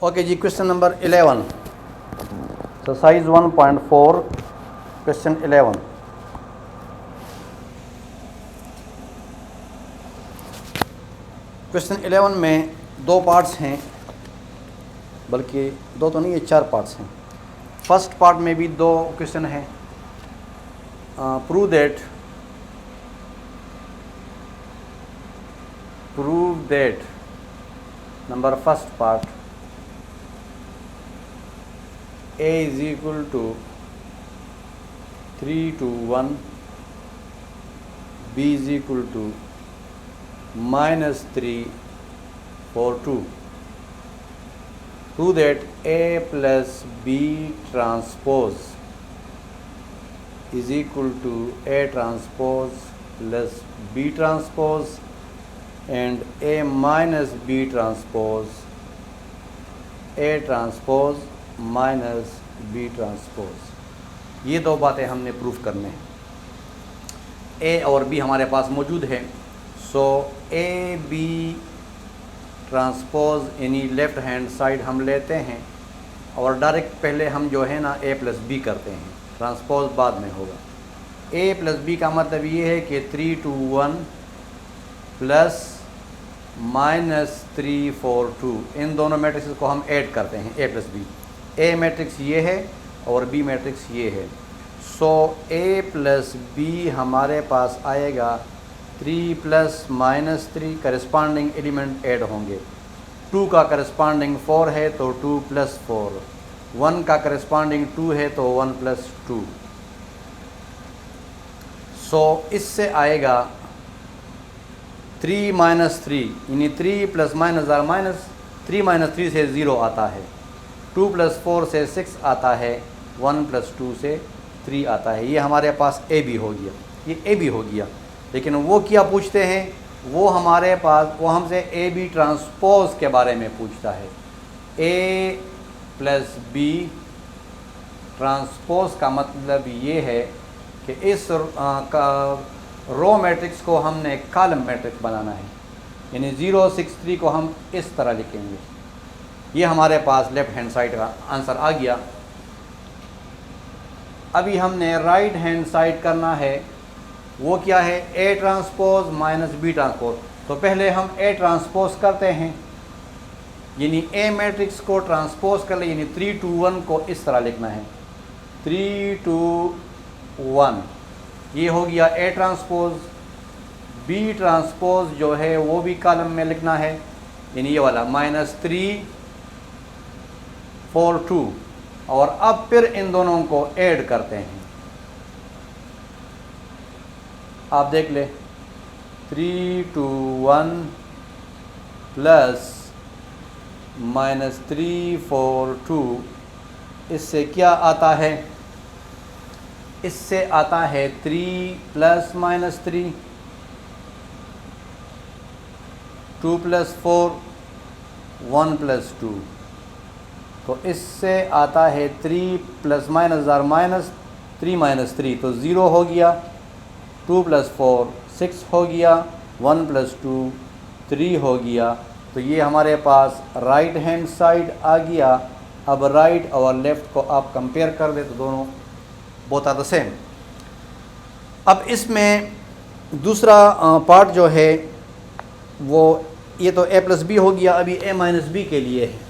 Okay ji, question number 11, exercise 1.4, question 11। Question 11 में दो parts हैं, बल्कि दो तो नहीं, ये चार पार्ट्स हैं। फर्स्ट पार्ट में भी दो क्वेश्चन हैं। Prove that number first part a is equal to 3 to 1, b is equal to -3 4 2. Prove that a plus b transpose is equal to a transpose plus b transpose and a minus b transpose a transpose minus B transpose. ये दो बातें हमने proof करने हैं। ए और B हमारे पास मौजूद है। सो ए बी ट्रांसपोज यानी लेफ़्ट हैंड साइड हम लेते हैं और डायरेक्ट पहले हम जो है ना ए प्लस बी करते हैं, ट्रांसपोज बाद में होगा। ए प्लस बी का मतलब ये है कि 3 to 1 प्लस -3 4 2, इन दोनों मैट्रिक्स को हम ऐड करते हैं, ए प्लस बी। ए मैट्रिक्स ये है और बी मैट्रिक्स ये है। सो ए प्लस बी हमारे पास आएगा 3 प्लस -3, करस्पॉन्डिंग एलिमेंट ऐड होंगे। 2 का करस्पॉन्डिंग 4 है तो 2 प्लस 4, 1 का करस्पॉन्डिंग 2 है तो 1 प्लस 2। सो इससे आएगा 3 - 3 यानी 3 प्लस माइनस आर माइनस, 3 - 3 से 0 आता है, 2 + 4 से 6 आता है, 1 + 2 से 3 आता है। ये हमारे पास ए बी हो गया, ये ए बी हो गया। लेकिन वो क्या पूछते हैं, वो हमारे पास वो हमसे ए बी ट्रांसपोज के बारे में पूछता है। ए प्लस बी ट्रांसपोज का मतलब ये है कि इस रो मैट्रिक्स को हमने कॉलम मैट्रिक्स बनाना है, यानी 0 6 3 को हम इस तरह लिखेंगे। ये हमारे पास लेफ़्ट हैंड साइड का आंसर आ गया। अभी हमने राइट हैंड साइड करना है, वो क्या है, A transpose minus B transpose. तो पहले हम ए ट्रांसपोज करते हैं, यानी ए मैट्रिक्स को ट्रांसपोज कर ले, यानी 3 to 1 को इस तरह लिखना है, 3 to 1। ये हो गया ए ट्रांसपोज। बी ट्रांसपोज जो है वो भी कॉलम में लिखना है, यानी ये वाला -3 4 2। और अब फिर इन दोनों को ऐड करते हैं। आप देख ले, 3 to 1 प्लस -3 4 2, इससे क्या आता है, इससे आता है 3 प्लस -3, 2 + 4 1 + 2। तो इससे आता है 3 प्लस माइनस आर माइनस, 3 - 3 तो 0 हो गया, 2 + 4 6 हो गया, 1 + 2 3 हो गया। तो ये हमारे पास राइट हैंड साइड आ गया। अब राइट और लेफ़्ट को आप कंपेयर कर दे तो दोनों बोथ आर द सेम। अब इसमें दूसरा पार्ट जो है वो, ये तो ए प्लस बी हो गया, अभी ए माइनस बी के लिए है।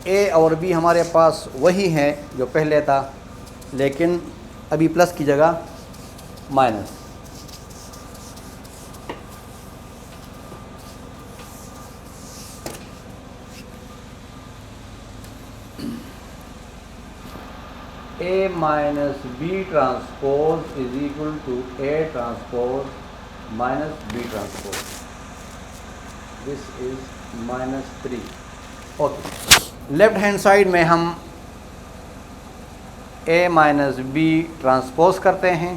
ए और बी हमारे पास वही है जो पहले था, लेकिन अभी प्लस की जगह minus. A minus B transpose is equal to A transpose minus B transpose. This is -3। Okay, left hand side में हम ए माइनस बी ट्रांसपोज करते हैं।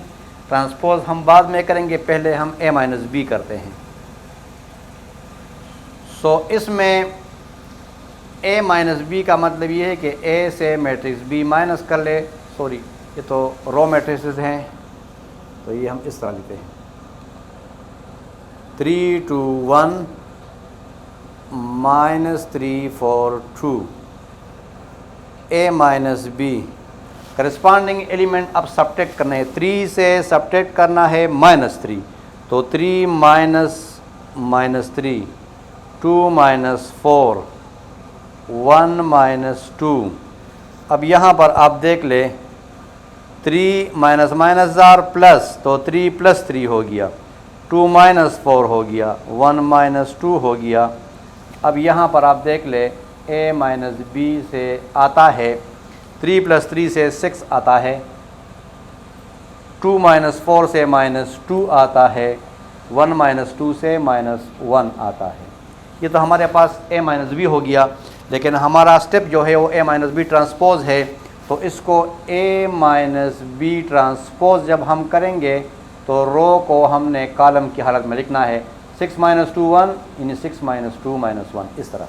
ट्रांसपोज हम बाद में करेंगे, पहले हम ए माइनस बी करते हैं। सो इसमें ए माइनस बी का मतलब ये है कि ए से मैट्रिक्स बी माइनस कर ले, सॉरी ये तो रो मैट्रिसेस हैं, तो ये हम इस तरह लिखते हैं, 3 to 1 -3 for 2 a minus B. Corresponding element अब सब्ट्रैक्ट करना है, 3 से सब्ट्रैक्ट करना है -3, तो 3 माइनस 3, 2 माइनस 4, 1 माइनस 2। अब यहाँ पर आप देख ले 3 माइनस माइनस जार प्लस, तो 3 प्लस 3 हो गया, 2 माइनस 4 हो गया, 1 माइनस 2 हो गया। अब यहाँ पर आप देख ले a माइनस बी से आता है 3 प्लस 3 से 6 आता है, 2 माइनस 4 से -2 आता है, 1 माइनस 2 से -1 आता है। ये तो हमारे पास a माइनस बी हो गया, लेकिन हमारा स्टेप जो है वो a माइनस बी ट्रांसपोज है, तो इसको a माइनस बी ट्रांसपोज जब हम करेंगे तो रो को हमने कॉलम की हालत में लिखना है 6 माइनस 2 1, यानी 6 माइनस 2 माइनस 1, इस तरह।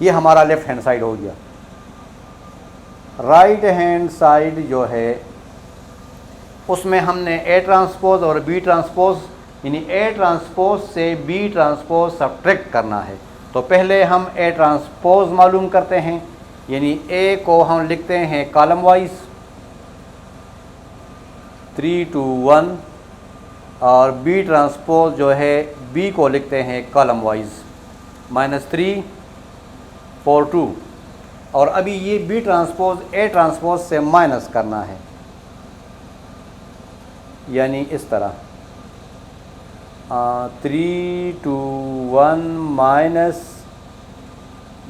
ये हमारा लेफ्ट हैंड साइड हो गया। राइट हैंड साइड जो है उसमें हमने a ट्रांसपोज और b ट्रांसपोज, यानी a ट्रांसपोज से b ट्रांसपोज सब्ट्रैक्ट करना है। तो पहले हम a ट्रांसपोज मालूम करते हैं, यानी a को हम लिखते हैं कॉलम वाइज 3 2 1, और b ट्रांसपोज जो है b को लिखते हैं कॉलम वाइज -3 4 2। और अभी ये b ट्रांसपोज a ट्रांसपोज से माइनस करना है, यानी इस तरह 3 2 1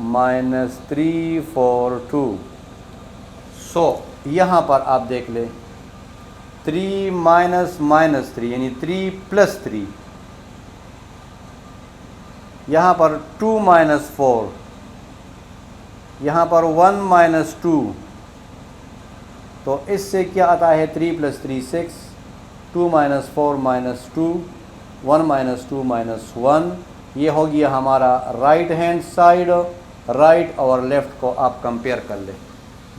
-3 4 2। सो यहाँ पर आप देख ले 3 माइनस माइनस 3 यानी 3 प्लस 3, यहाँ पर 2 माइनस 4, यहाँ पर 1 माइनस 2, तो इससे क्या आता है 3 plus 3 6, 2 minus 4 minus 2, 1 minus 2 minus 1। ये हो गया हमारा राइट हैंड साइड। राइट और लेफ्ट को आप कंपेयर कर ले,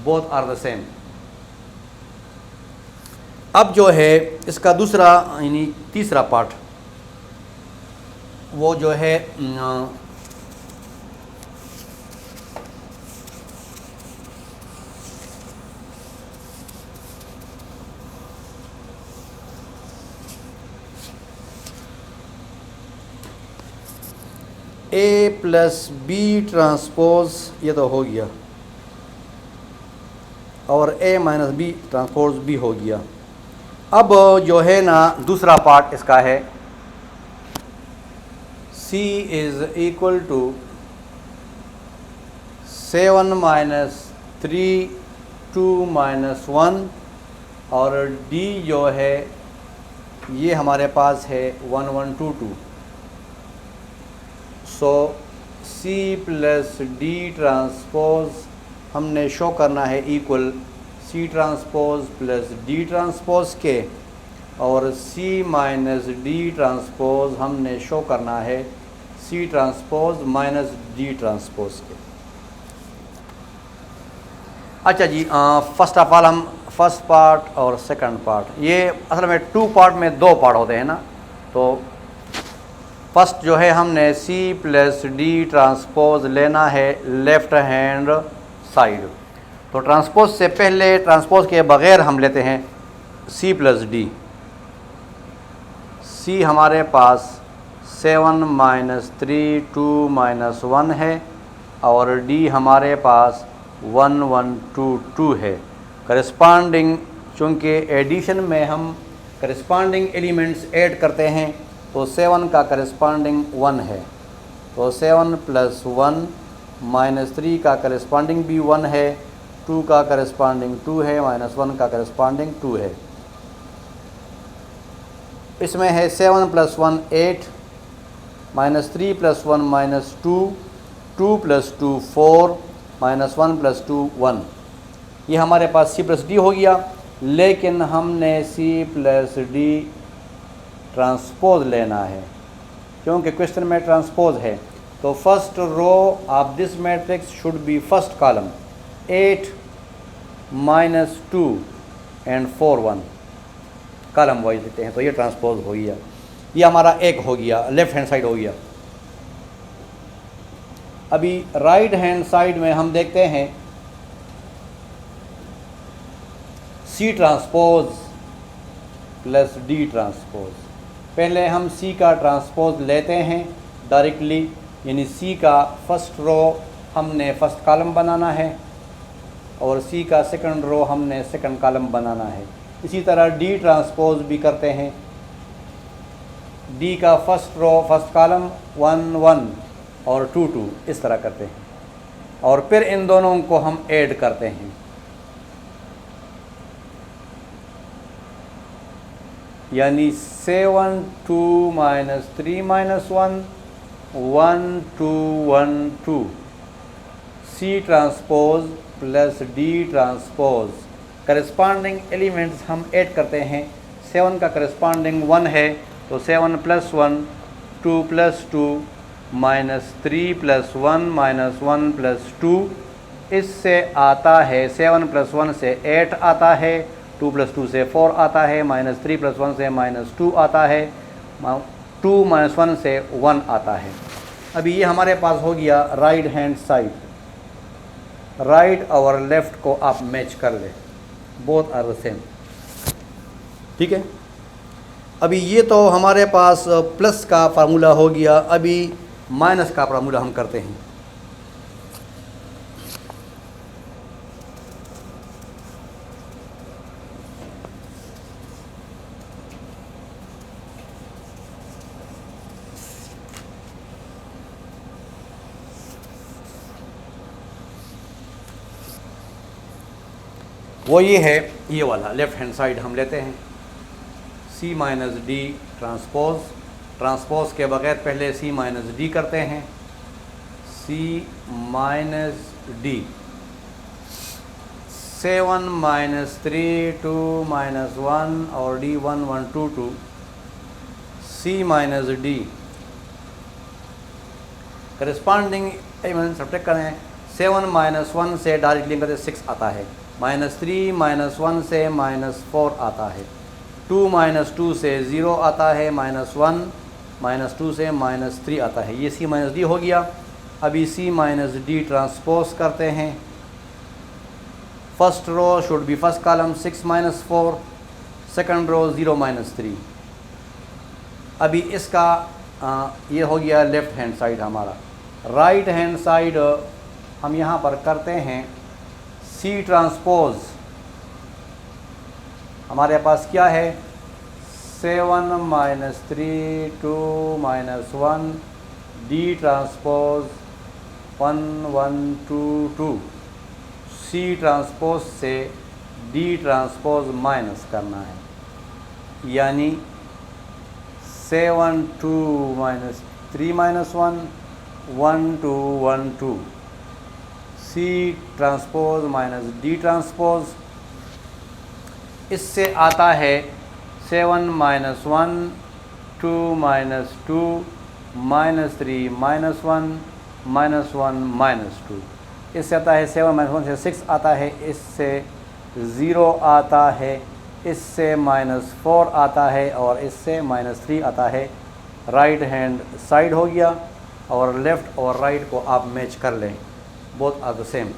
बोथ आर द सेम। अब जो है इसका दूसरा यानी तीसरा पार्ट, वो जो है a प्लस बी ट्रांसपोज, ये तो हो गया, और a माइनस बी ट्रांसपोज भी हो गया। अब जो है ना दूसरा पार्ट इसका है c is equal to 7 minus 3 2 minus 1, और d जो है ये हमारे पास है 1 1 2 2। सो c प्लस डी ट्रांसपोज हमने शो करना है equal c transpose plus d transpose के, और c माइनस डी ट्रांसपोज हमने शो करना है c transpose minus d transpose के। अच्छा जी, फर्स्ट ऑफ ऑल हम फर्स्ट पार्ट और सेकंड पार्ट, ये असल में 2 पार्ट में 2 पार्ट होते हैं ना। तो फर्स्ट जो है हमने c प्लस डी ट्रांसपोज लेना है लेफ़्ट हैंड साइड। तो ट्रांसपोज से पहले, ट्रांसपोज के बग़ैर हम लेते हैं c प्लस डी। c हमारे पास 7 माइनस 3 2 माइनस 1 है, और d हमारे पास 1 1 2 2 है। करस्पॉन्डिंग, चूँकि एडिशन में हम करस्पॉन्डिंग एलिमेंट्स ऐड करते हैं, तो 7 का करस्पॉन्डिंग 1 है, तो 7 प्लस 1 माइनस 3 का करस्पॉन्डिंग भी 1 है, 2 का करस्पॉन्डिंग 2 है, माइनस 1 का करस्पॉन्डिंग 2 है। इसमें है 7 plus 1 8, minus 3 plus 1 minus 2, 2 plus 2 4, minus 1 plus 2 1। ये हमारे पास c प्लस डी हो गया, लेकिन हमने c प्लस डी ट्रांसपोज लेना है, क्योंकि क्वेश्चन में ट्रांसपोज है। तो first row of this matrix should be first column 8 minus 2 and 4 1, column wise लेते हैं, तो ये ट्रांसपोज हो गया। ये हमारा एक हो गया, लेफ्ट हैंड साइड हो गया। अभी राइट हैंड साइड में हम देखते हैं C transpose plus D transpose. पहले हम C का ट्रांसपोज लेते हैं डायरेक्टली, यानी C का फर्स्ट रो हमने फर्स्ट कॉलम बनाना है और C का सेकंड रो हमने सेकंड कॉलम बनाना है। इसी तरह D ट्रांसपोज भी करते हैं। D का फर्स्ट रो फर्स्ट कॉलम 1 1 और 2 2 इस तरह करते हैं और फिर इन दोनों को हम ऐड करते हैं। यानी 7 2 minus 3 minus 1 1 2 1 2 C transpose plus D transpose. Corresponding elements हम ऐड करते हैं। 7 का करस्पॉन्डिंग 1 है तो 7 plus 1 2 plus 2 minus 3 plus 1 minus 1 plus 2। इससे आता है 7 प्लस 1 से 8 आता है, 2 प्लस 2 से 4 आता है, माइनस 3 प्लस 1 से माइनस 2 आता है, 2 माइनस 1 से 1 आता है। अभी ये हमारे पास हो गया राइट हैंड साइड। राइट और लेफ़्ट को आप मैच कर ले, बोथ आर द सेम। ठीक है, अभी ये तो हमारे पास प्लस का फार्मूला हो गया। अभी माइनस का फार्मूला हम करते हैं। वो ये है, ये वाला लेफ़्ट हैंड साइड हम लेते हैं। C minus D transpose. Transpose के बगैर पहले C माइनस D करते हैं। C minus D 7 minus 3 2 minus 1 और D 1 1 2 2 C minus D। Corresponding element subtract करें। 7 माइनस 1 से डायरेक्टली करते 6 आता है, माइनस 3 माइनस 1 से माइनस 4 आता है, 2 माइनस 2 से 0 आता है, माइनस 1 माइनस 2 से माइनस 3 आता है। ये C माइनस D हो गया। अभी C माइनस D ट्रांसपोज करते हैं। First row should be first column 6 minus 4, second row 0 minus 3। अभी इसका ये हो गया लेफ़्ट हैंड साइड हमारा। राइट हैंड साइड हम यहाँ पर करते हैं C ट्रांसपोज। हमारे पास क्या है, 7 minus 3 2 minus 1 D transpose 1 1 2 2। C transpose से D ट्रांसपोज माइनस करना है, यानी 7 2 minus 3 minus 1 1 2 1 2। C transpose minus D transpose. इससे आता है 7 minus 1 2 minus 2 minus 3 minus 1 minus 1 minus 2। इससे आता है 7 माइनस 1 से 6 आता है, इससे 0 आता है, इससे माइनस 4 आता है और इससे माइनस 3 आता है। राइट हैंड साइड हो गया और लेफ़्ट और राइट को आप मैच कर लें, बोथ आर द सेम।